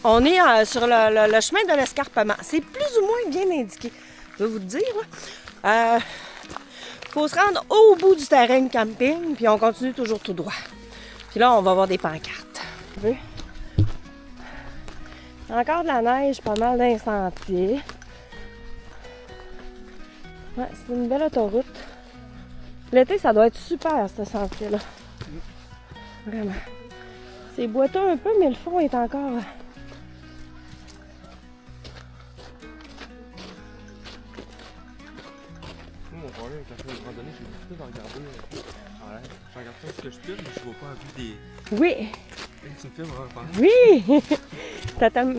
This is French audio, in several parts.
On est sur le chemin de l'escarpement. C'est plus ou moins bien indiqué. Je vais vous le dire. Faut se rendre au bout du terrain de camping, puis on continue toujours tout droit. Puis là, on va voir des pancartes. Il y a encore de la neige, pas mal d'un sentier. Ouais, c'est une belle autoroute. L'été, ça doit être super, ce sentier-là. Vraiment. C'est boiteux un peu, mais le fond est encore... Mon problème avec la fin de randonnée, j'ai décidé de regarder en l'air. Je regarde pas ce que je filme, mais je vois pas en vue des... Oui! Tu me filmes, hein, Oui!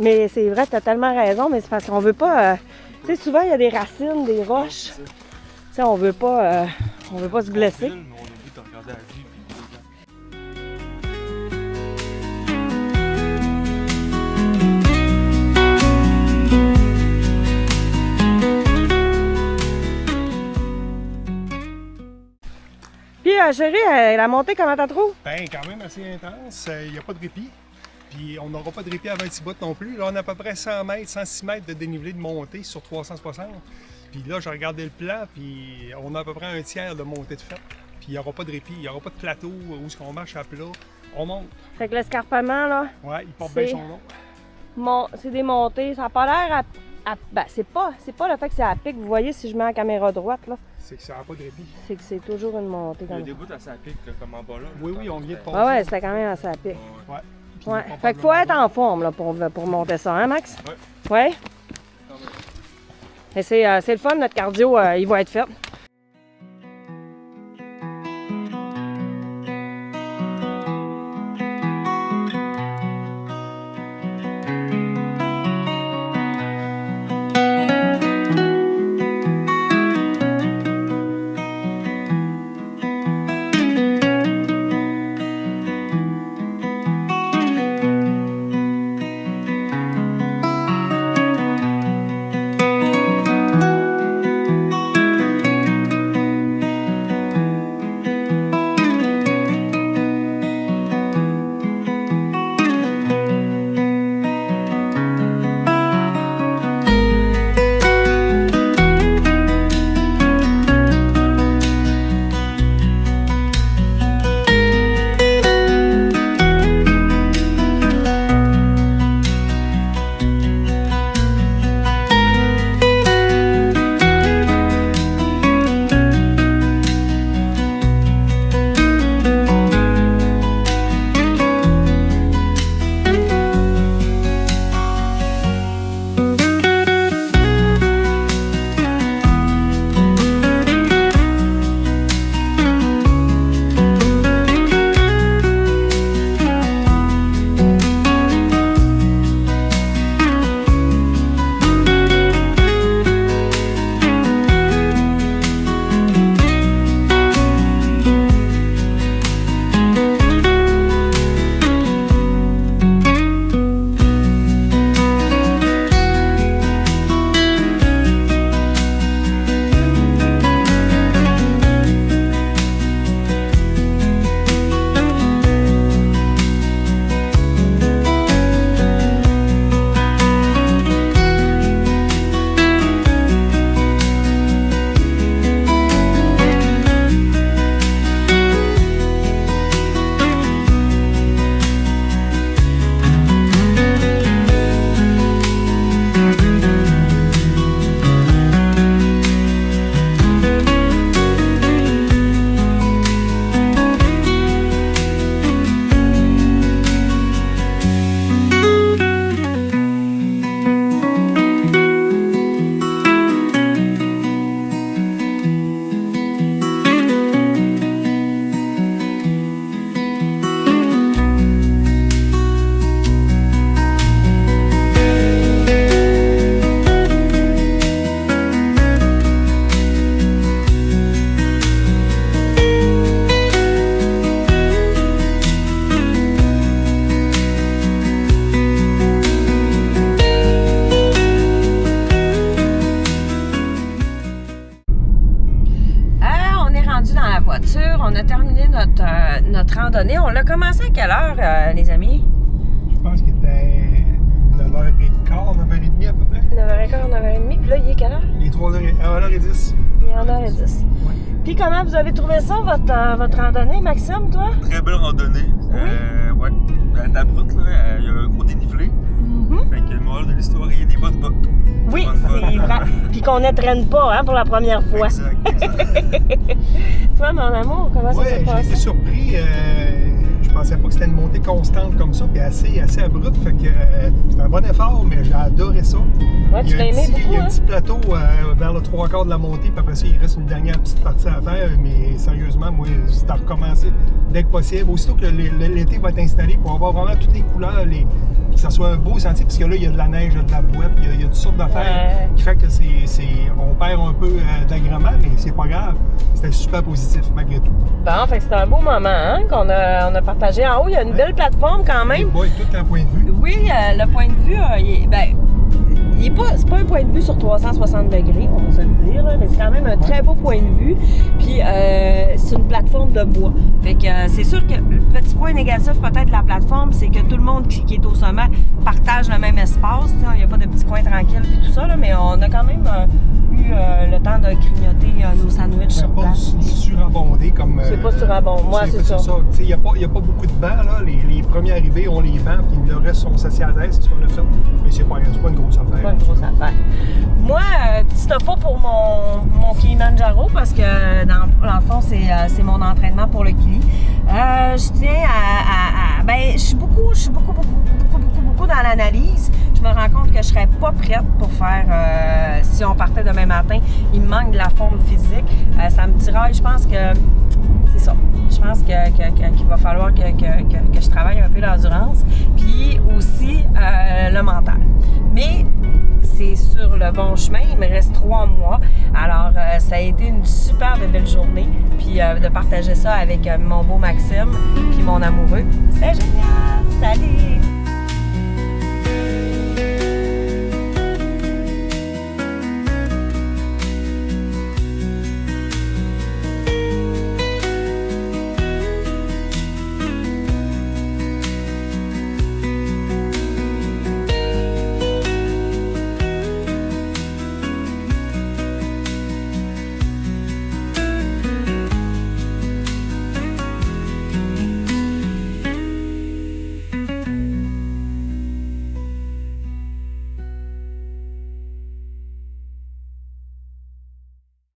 Mais c'est vrai, tu as tellement raison, mais c'est parce qu'on veut pas... tu sais, souvent, il y a des racines, des roches. Tu sais, on veut pas se blesser. On filme, mais on oublie de regarder la vue. Puis, chérie, la montée, comment t'as trouvé? Ben, quand même assez intense. Il n'y a pas de répit. Puis, on n'aura pas de répit à 26 bouts non plus. Là, on a à peu près 100 mètres, 106 mètres de dénivelé de montée sur 360. Puis là, j'ai regardé le plan, puis on a à peu près un tiers de montée de fait. Puis, il n'y aura pas de répit. Il n'y aura pas de plateau où on marche à plat. On monte. Fait que l'escarpement, là... Ouais, il porte bien son nom. C'est des montées. Ça n'a pas l'air ben, c'est pas le fait que c'est à pic. Vous voyez, si je mets la caméra droite, là... C'est que ça n'a pas de répit. C'est que c'est toujours une montée. Il y a des bouts assez à pic, là, comme en bas là. Oui, on vient de passer. Ah ouais, c'était quand même assez à pic. Ouais. Ouais. Fait qu'il faut être en forme là, pour monter ça, hein, Max? Ouais. Ouais? Et c'est le fun, notre cardio, il va être fait. On a terminé notre randonnée. On l'a commencé à quelle heure, les amis? Je pense qu'il était 9h15, 9h30 à peu près. 9h15, 9h30. Puis là, il est quelle heure? Il est 3h10. Il est en 1h10. Ouais. Puis comment vous avez trouvé ça, votre randonnée, Maxime, toi? Très belle randonnée. Ouais. Elle est abrupte, là. Il y a un gros dénivelé. Fait que le moral de l'histoire, il y a des bonnes bottes. Oui, Bonnes bottes. c'est vrai. Puis qu'on ne traîne pas, hein, pour la première fois. Exact. Toi, mon amour, comment ça s'est Ouais, j'ai passé? été surpris. Je pensais pas que c'était une montée constante comme ça, puis assez abrupte. Fait que c'était un bon effort, mais j'ai adoré ça. Ouais, tu l'as aimé beaucoup, Il y a hein? un petit plateau vers le 3/4 de la montée, puis après ça, il reste une dernière petite partie à faire. Mais sérieusement, moi, c'est à recommencer dès que possible. Aussitôt que l'été va être installé, pour avoir vraiment toutes les couleurs, que ça soit un beau sentier, parce que là, il y a de la neige, il y a de la boîte, puis il y a toutes sortes d'affaires qui fait que on perd un peu d'agrément, mais c'est pas grave. C'était super positif malgré tout. Bon, fait que c'était un beau moment, hein, qu'on a partagé. En haut, il y a une belle plateforme quand Les même. bois, tout un point de vue. Oui, le point de vue, c'est pas un point de vue sur 360 degrés, on va se le dire, là, mais c'est quand même un très beau point de vue. Puis c'est une plateforme de bois. Fait que c'est sûr que le petit point négatif peut-être de la plateforme, c'est que tout le monde qui est au sommet partage le même espace. Il n'y a pas de petits coins tranquilles et tout ça, là, mais on a quand même eu le temps de grignoter nos sandwichs sur Pas place. surabondé comme. C'est pas surabondé. Moi, c'est ça. Il n'y a pas beaucoup de bancs. Là. Les premiers arrivés ont les bancs, puis le reste sont assis à l'aise, c'est ce qu'on a fait. Mais c'est pas une grosse affaire. Pas une grosse affaire. Moi, petit topo pour mon Kilimanjaro, parce que dans le fond, c'est mon entraînement pour le Kili. Je tiens je suis beaucoup dans l'analyse. Je me rends compte que je serais pas prête pour faire, si on partait demain matin, il me manque de la forme physique. Ça me tiraille, je pense que c'est ça. Je pense qu'il va falloir que je travaille un peu l'endurance, puis aussi le mental. Mais c'est sur le bon chemin. Il me reste 3 mois. Alors, ça a été une super belle journée. Puis de partager ça avec mon beau Maxime puis mon amoureux. C'est génial! Salut!